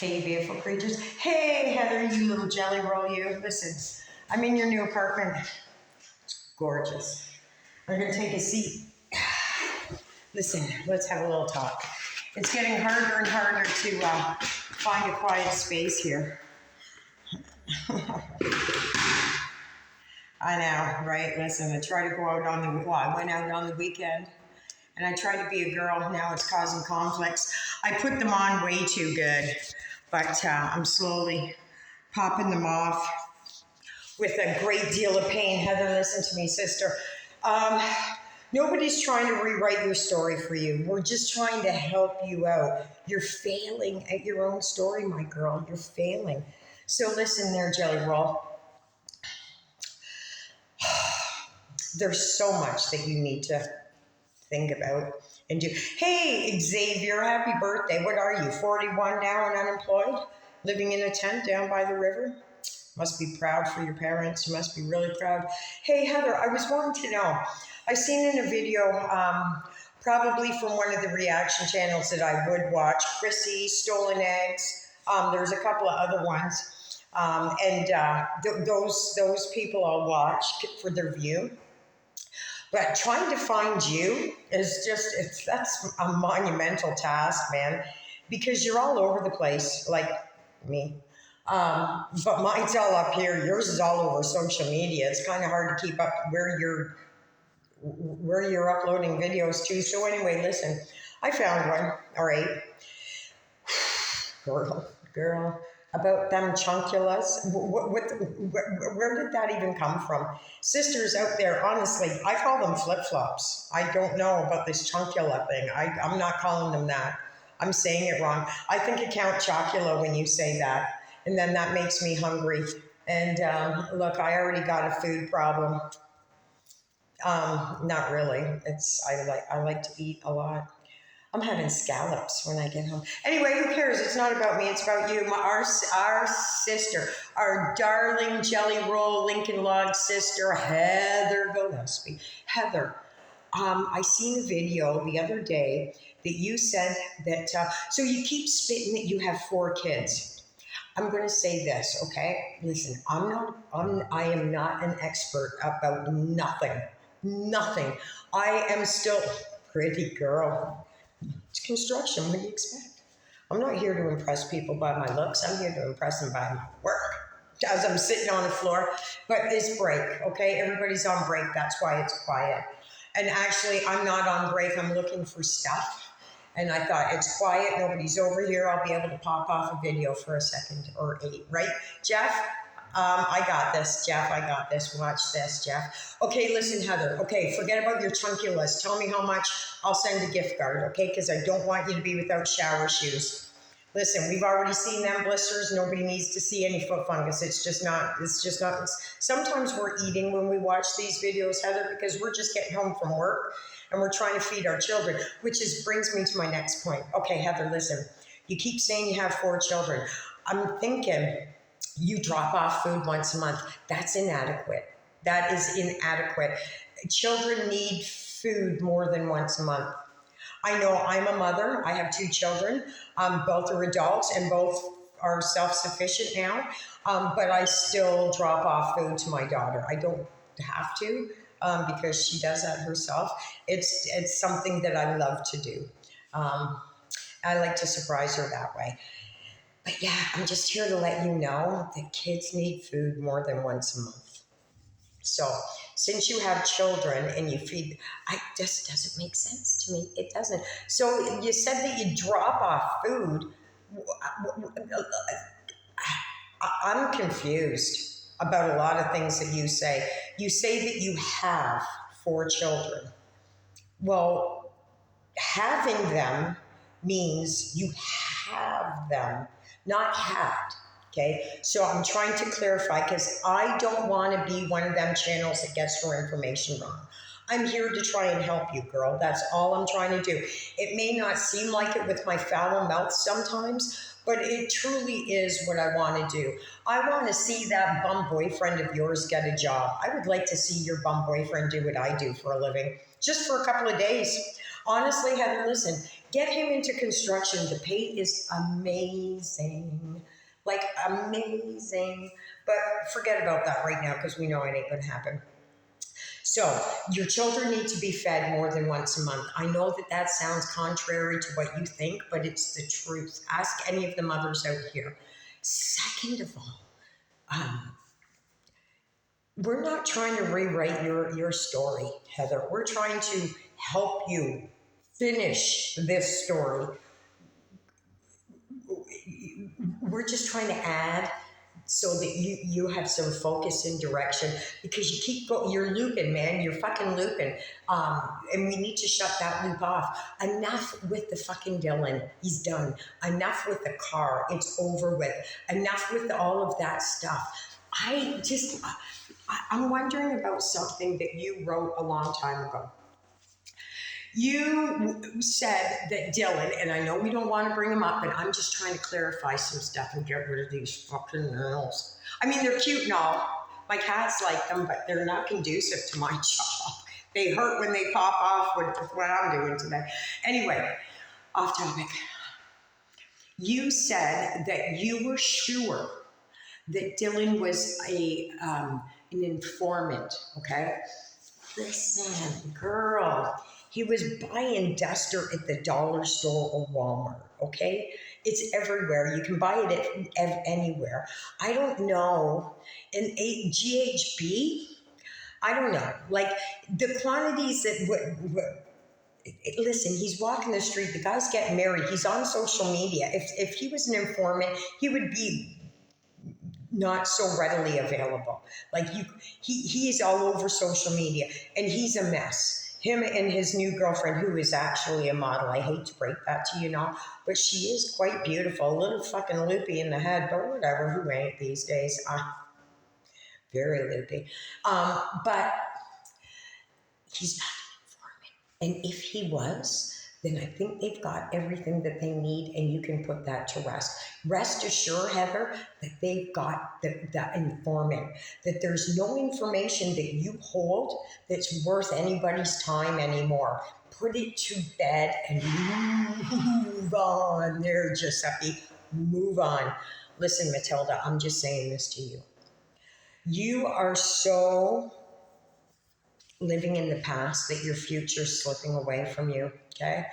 Hey, beautiful creatures. Hey, Heather, you little jelly roll, you. Listen, I'm in your new apartment. It's gorgeous. I'm going to take a seat. Listen, let's have a little talk. It's getting harder and harder to find a quiet space here. I know, right? Listen, I try to go out on the, well, I went out on the weekend and I tried to be a girl. Now it's causing conflicts. I put them on way too good, but I'm slowly popping them off with a great deal of pain. Heather, listen to me, sister. Nobody's trying to rewrite your story for you. We're just trying to help you out. You're failing at your own story, my girl. You're failing. So listen there, Jelly Roll. There's so much that you need to think about and do. Hey, Xavier, happy birthday. What are you, 41 now and unemployed? Living in a tent down by the river? Must be proud for your parents. You must be really proud. Hey, Heather, I was wanting to know. I seen in a video, probably from one of the reaction channels that I would watch, Chrissy, Stolen Eggs. There's a couple of other ones. Those people I'll watch for their view. But trying to find you is that's a monumental task, man, because you're all over the place, like me. But mine's all up here. Yours is all over social media. It's kind of hard to keep up where you're uploading videos to. So anyway, listen, I found one. All right, girl, about them chunkulas. Where did that even come from? Sisters out there, honestly, I call them flip-flops. I don't know about this chunkula thing. I'm not calling them that. I'm saying it wrong. I think you count chocula when you say that. And then that makes me hungry. And look, I already got a food problem. Not really. I like to eat a lot. I'm having scallops when I get home. Anyway, who cares? It's not about me. It's about you. Our sister, our darling Jelly Roll Lincoln Log sister, Heather Gillespie. Heather, I seen a video the other day that you said that, so you keep spitting that you have 4 kids. I'm going to say this, okay? Listen, I am not an expert about nothing. Nothing. I am still pretty girl. It's construction. What do you expect? I'm not here to impress people by my looks. I'm here to impress them by my work. As I'm sitting on the floor. But it's break, okay? Everybody's on break. That's why it's quiet. And actually, I'm not on break. I'm looking for stuff. And I thought, it's quiet. Nobody's over here. I'll be able to pop off a video for a second or 8, right? Jeff? I got this, Jeff. I got this. Watch this, Jeff. Okay, listen, Heather. Okay, forget about your chunkulas. Tell me how much. I'll send a gift card, okay? Because I don't want you to be without shower shoes. Listen, we've already seen them blisters. Nobody needs to see any foot fungus. It's just not. Sometimes we're eating when we watch these videos, Heather, because we're just getting home from work and we're trying to feed our children, which brings me to my next point. Okay, Heather, listen. You keep saying you have 4 children. I'm thinking you drop off food once a month. That's inadequate. That is inadequate. Children need food more than once a month. I know I'm a mother. I have 2 children. Both are adults and both are self-sufficient now. But I still drop off food to my daughter. I don't have to because she does that herself. It's something that I love to do. I like to surprise her that way. But yeah, I'm just here to let you know that kids need food more than once a month. So since you have children and you feed, it just doesn't make sense to me. It doesn't. So you said that you drop off food. I'm confused about a lot of things that you say. You say that you have 4 children. Well, having them means you have them. Not had, okay? So I'm trying to clarify because I don't want to be one of them channels that gets her information wrong. I'm here to try and help you, girl. That's all I'm trying to do. It may not seem like it with my foul mouth sometimes, but it truly is what I want to do. I want to see that bum boyfriend of yours get a job. I would like to see your bum boyfriend do what I do for a living, just for a couple of days. Honestly, Heather, listen, Get him into construction. The pay is amazing. Like amazing. But forget about that right now because we know it ain't going to happen. So, your children need to be fed more than once a month. I know that that sounds contrary to what you think, but it's the truth. Ask any of the mothers out here. Second of all, um, we're not trying to rewrite your story, Heather. We're trying to help you finish this story. We're just trying to add so that you have some focus and direction because you keep going, you're looping, man. You're fucking looping. And we need to shut that loop off. Enough with the fucking Dylan. He's done. Enough with the car. It's over with. Enough with all of that stuff. I'm wondering about something that you wrote a long time ago. You said that Dylan, and I know we don't want to bring him up, but I'm just trying to clarify some stuff and get rid of these fucking nails. I mean, they're cute and all. My cats like them, but they're not conducive to my job. They hurt when they pop off with what I'm doing today. Anyway, off topic. You said that you were sure that Dylan was an informant, okay? Listen, girl, he was buying duster at the dollar store or Walmart, okay? It's everywhere. You can buy it at anywhere. I don't know. In GHB, I don't know. Like the quantities that listen, he's walking the street. The guy's getting married. He's on social media. If he was an informant, he would be not so readily available. Like he is all over social media, and he's a mess. Him and his new girlfriend, who is actually a model. I hate to break that to you now, but she is quite beautiful. A little fucking loopy in the head, but whatever. Who ain't these days? Very loopy. But he's not an informant. And if he was, then I think they've got everything that they need, and you can put that to rest. Rest assured, Heather, that they've got the informant, that there's no information that you hold that's worth anybody's time anymore. Put it to bed and move on there, Giuseppe. Move on. Listen, Matilda, I'm just saying this to you. You are so living in the past that your future's slipping away from you, okay?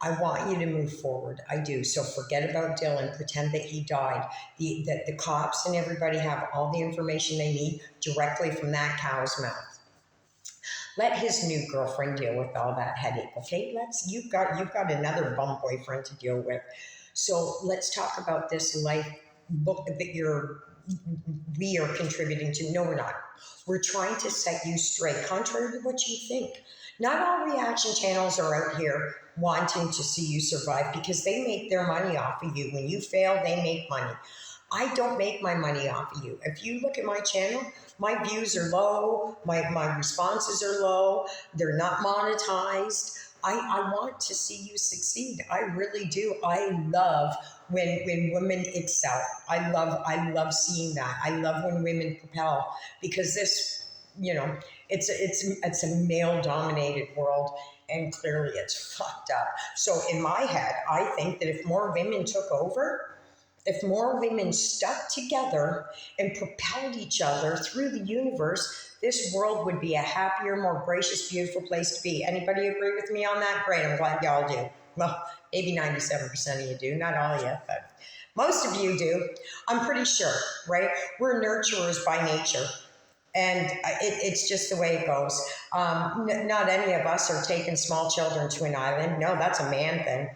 I want you to move forward. I do. So forget about Dylan. Pretend that he died. That the cops and everybody have all the information they need directly from that cow's mouth. Let his new girlfriend deal with all that headache, okay? You've got another bum boyfriend to deal with. So let's talk about this life book that we are contributing to. No, we're not. We're trying to set you straight, contrary to what you think. Not all reaction channels are out here wanting to see you survive because they make their money off of you. When you fail, they make money. I don't make my money off of you. If you look at my channel, my views are low, my responses are low, they're not monetized. I want to see you succeed. I really do. I love when women excel. I love seeing that. I love when women propel because this, it's a male dominated world, and clearly it's fucked up. So in my head, I think that if more women took over, if more women stuck together and propelled each other through the universe, this world would be a happier, more gracious, beautiful place to be. Anybody agree with me on that? Great, I'm glad y'all do. Well, maybe 97% of you do, not all of you, but most of you do. I'm pretty sure, right? We're nurturers by nature. And it's just the way it goes. Not any of us are taking small children to an island. No, that's a man thing.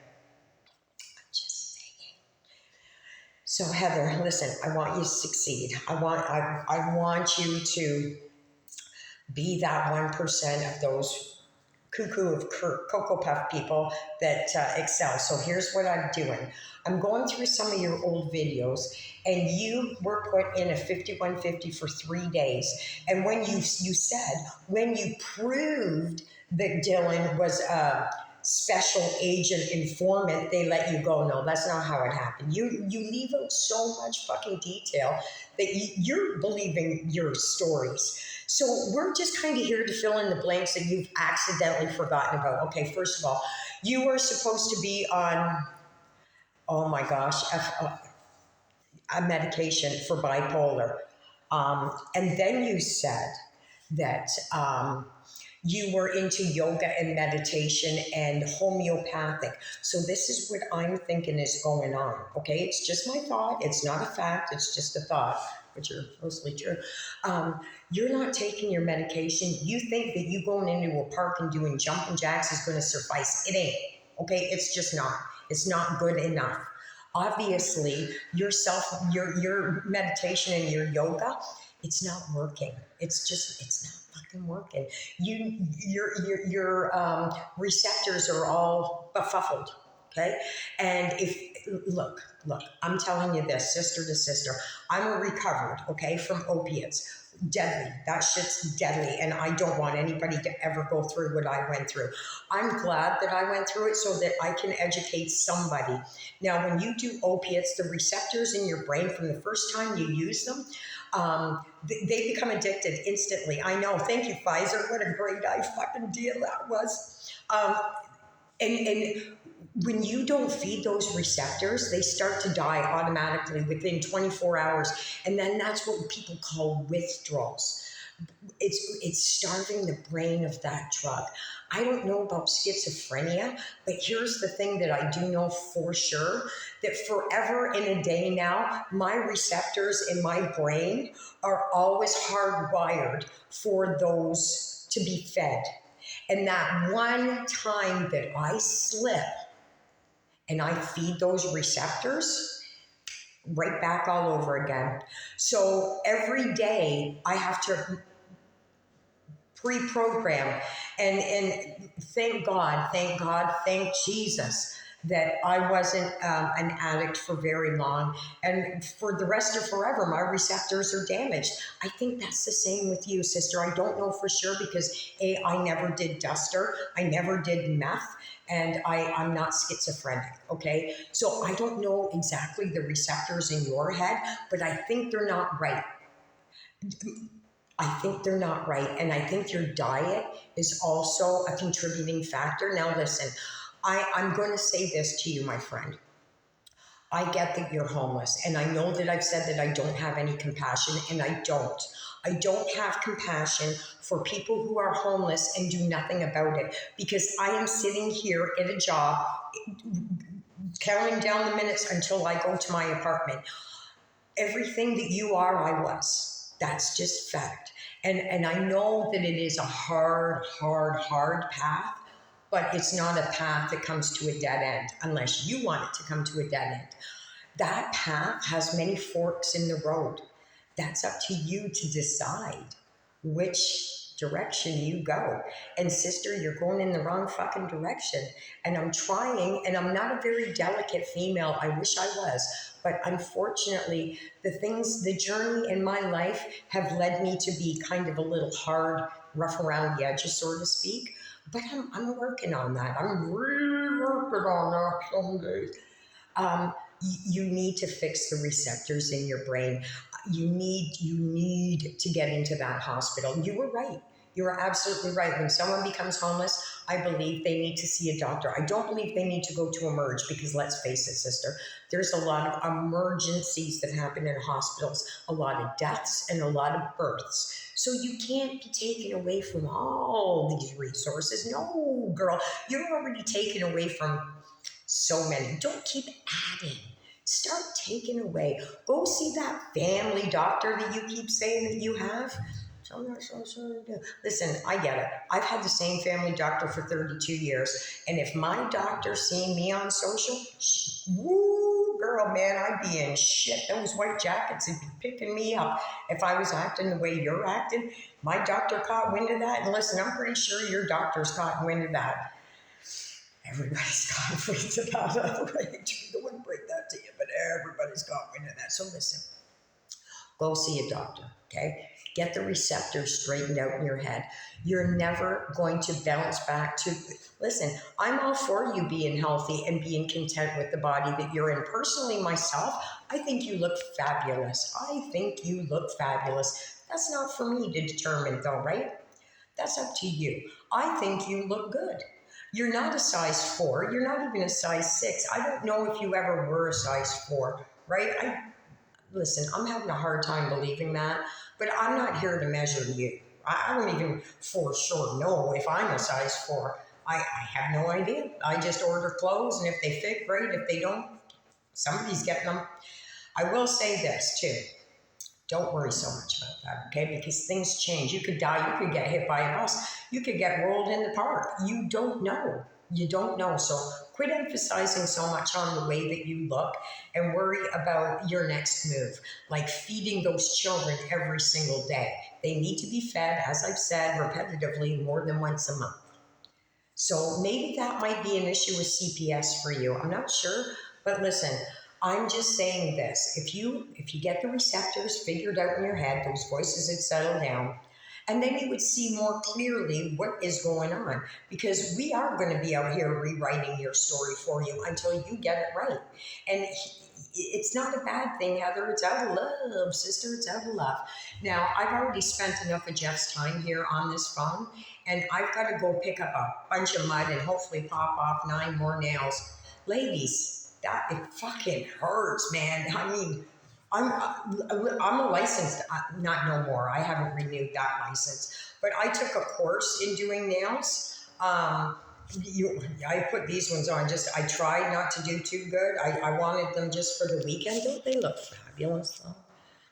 Just saying. So Heather, listen, I want you to succeed. I want you to be that 1% of those cuckoo of Cocoa Puff people that excel. So here's what I'm doing. I'm going through some of your old videos, and you were put in a 5150 for 3 days. And when you said, when you proved that Dylan was a special agent informant, they let you go. No, that's not how it happened. You leave out so much fucking detail that you're believing your stories. So we're just kind of here to fill in the blanks that you've accidentally forgotten about. Okay, first of all, you were supposed to be on, oh my gosh, a medication for bipolar. And then you said that you were into yoga and meditation and homeopathic. So this is what I'm thinking is going on. Okay, it's just my thought. It's not a fact. It's just a thought, which are mostly true. You're not taking your medication. You think that you going into a park and doing jumping jacks is going to suffice. It ain't. Okay, it's just not. It's not good enough. Obviously, your meditation and your yoga, it's not working. It's not fucking working. Your receptors are all befuddled. Okay, and if look, I'm telling you this, sister to sister, I'm recovered, okay, from opiates. Deadly. That shit's deadly, and I don't want anybody to ever go through what I went through. I'm glad that I went through it so that I can educate somebody. Now, when you do opiates, the receptors in your brain from the first time you use them, they become addicted instantly. I know. Thank you, Pfizer. What a great fucking deal that was. And when you don't feed those receptors, they start to die automatically within 24 hours. And then that's what people call withdrawals. It's starving the brain of that drug. I don't know about schizophrenia, but here's the thing that I do know for sure, that forever and a day now, my receptors in my brain are always hardwired for those to be fed. And that one time that I slip and I feed those receptors, right back all over again. So every day I have to pre-program, and thank God, thank Jesus that I wasn't an addict for very long, and for the rest of forever my receptors are damaged. I think that's the same with you, sister. I don't know for sure because I never did duster, I never did meth, and I'm not schizophrenic, okay? So I don't know exactly the receptors in your head, but I think they're not right. I think they're not right. And I think your diet is also a contributing factor. Now, listen, I'm going to say this to you, my friend. I get that you're homeless, and I know that I've said that I don't have any compassion, and I don't. I don't have compassion for people who are homeless and do nothing about it, because I am sitting here at a job counting down the minutes until I go to my apartment. Everything that you are, I was. That's just fact. And I know that it is a hard path, but it's not a path that comes to a dead end unless you want it to come to a dead end. That path has many forks in the road. That's up to you to decide which direction you go. And sister, you're going in the wrong fucking direction. And I'm trying, and I'm not a very delicate female. I wish I was. But unfortunately, the journey in my life have led me to be kind of a little hard, rough around the edges, so to speak. But I'm working on that. I'm really working on that some days. You need to fix the receptors in your brain. You need to get into that hospital. You were right. You are absolutely right. When someone becomes homeless, I believe they need to see a doctor. I don't believe they need to go to emerge, because let's face it, sister, there's a lot of emergencies that happen in hospitals, a lot of deaths and a lot of births. So you can't be taken away from all these resources. No, girl, you're already taken away from so many. Don't keep adding. Start taking away. Go see that family doctor that you keep saying that you have. Listen, I get it. I've had the same family doctor for 32 years. And if my doctor seen me on social, woo, girl, man, I'd be in shit. Those white jackets would be picking me up. If I was acting the way you're acting, my doctor caught wind of that. And listen, I'm pretty sure your doctor's caught wind of that. Everybody's got wind of that. I wouldn't break that to you, but everybody's got wind of that. So listen, go see a doctor, okay? Get the receptors straightened out in your head. You're never going to bounce back to, listen, I'm all for you being healthy and being content with the body that you're in. Personally, myself, I think you look fabulous. That's not for me to determine though, right? That's up to you. I think you look good. You're not a size 4. You're not even a size 6. I don't know if you ever were a size 4, right? Listen, I'm having a hard time believing that, but I'm not here to measure you. I don't even for sure know if I'm a size 4. I have no idea. I just order clothes, and if they fit, great. If they don't, somebody's getting them. I will say this too. Don't worry so much about that, okay? Because things change. You could die. You could get hit by a bus. You could get rolled in the park. You don't know. You don't know. So quit emphasizing so much on the way that you look and worry about your next move, like feeding those children every single day. They need to be fed, as I've said, repetitively more than once a month. So maybe that might be an issue with CPS for you. I'm not sure, but listen, I'm just saying this. If you get the receptors figured out in your head, those voices would settle down, and then you would see more clearly what is going on. Because we are going to be out here rewriting your story for you until you get it right. And it's not a bad thing, Heather. It's out of love, sister. It's out of love. Now, I've already spent enough of Jeff's time here on this phone, and I've got to go pick up a bunch of mud and hopefully pop off 9 more nails. Ladies, that it fucking hurts, man. I mean, I'm a licensed, not no more. I haven't renewed that license, but I took a course in doing nails. I put these ones on. I tried not to do too good. I wanted them just for the weekend. Don't they look fabulous though?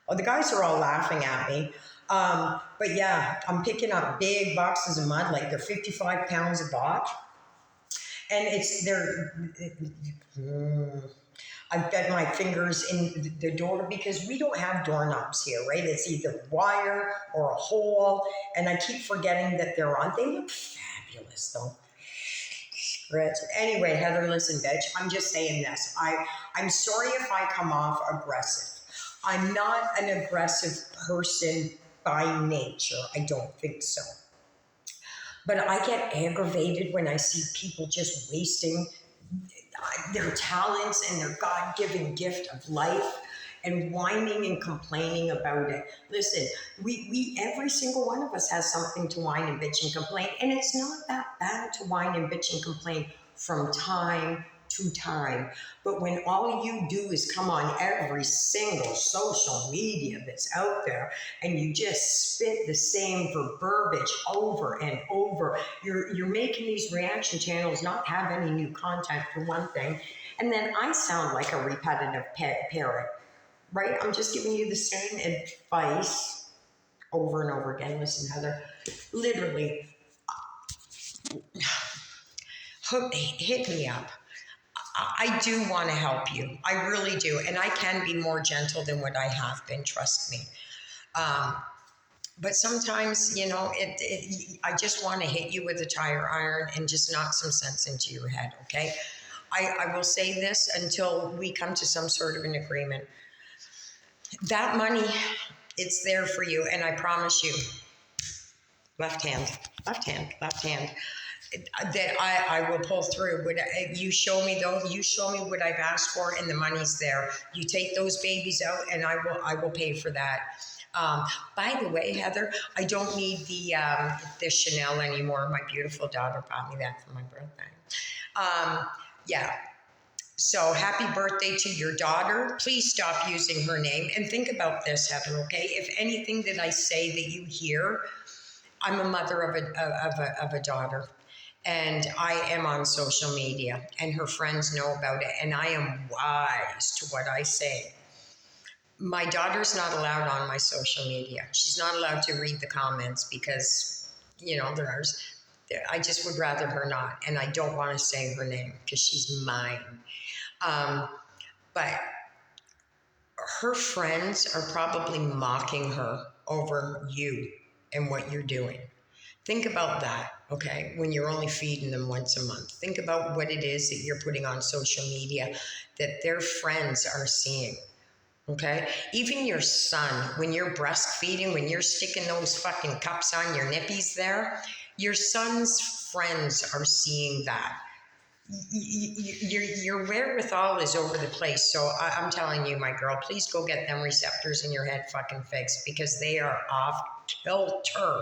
Oh, the guys are all laughing at me. But yeah, I'm picking up big boxes of mud, like they're 55 pounds a box. And I've got my fingers in the door because we don't have doorknobs here, right? It's either wire or a hole. And I keep forgetting that they're on. They look fabulous though. Anyway, Heather, listen, bitch, I'm just saying this. I'm sorry if I come off aggressive. I'm not an aggressive person by nature. I don't think so. But I get aggravated when I see people just wasting their talents and their God-given gift of life and whining and complaining about it. Listen, we every single one of us has something to whine and bitch and complain, and it's not that bad to whine and bitch and complain from time to time. But when all you do is come on every single social media that's out there and you just spit the same verbiage over and over, you're making these reaction channels not have any new content for one thing, and then I sound like a repetitive parrot, right? I'm just giving you the same advice over and over again. Listen, Heather, literally, hit me up. I do want to help you. I really do. And I can be more gentle than what I have been, trust me. But sometimes, I just want to hit you with a tire iron and just knock some sense into your head, okay? I will say this until we come to some sort of an agreement. That money, it's there for you. And I promise you, left hand, that I will pull through. You show me though, you show me what I've asked for and the money's there. You take those babies out and I will pay for that. By the way, Heather, I don't need the Chanel anymore. My beautiful daughter bought me that for my birthday. Yeah. So happy birthday to your daughter. Please stop using her name. And think about this, Heather, okay? If anything that I say that you hear, I'm a mother of a daughter. And I am on social media, and her friends know about it, and I am wise to what I say. My daughter's not allowed on my social media. She's not allowed to read the comments because, I just would rather her not, and I don't want to say her name because she's mine. But her friends are probably mocking her over you and what you're doing. Think about that, okay, when you're only feeding them once a month. Think about what it is that you're putting on social media that their friends are seeing, okay? Even your son, when you're breastfeeding, when you're sticking those fucking cups on your nippies there, your son's friends are seeing that. your wherewithal is over the place. So I'm telling you, my girl, please go get them receptors in your head fucking fixed because they are off kilter.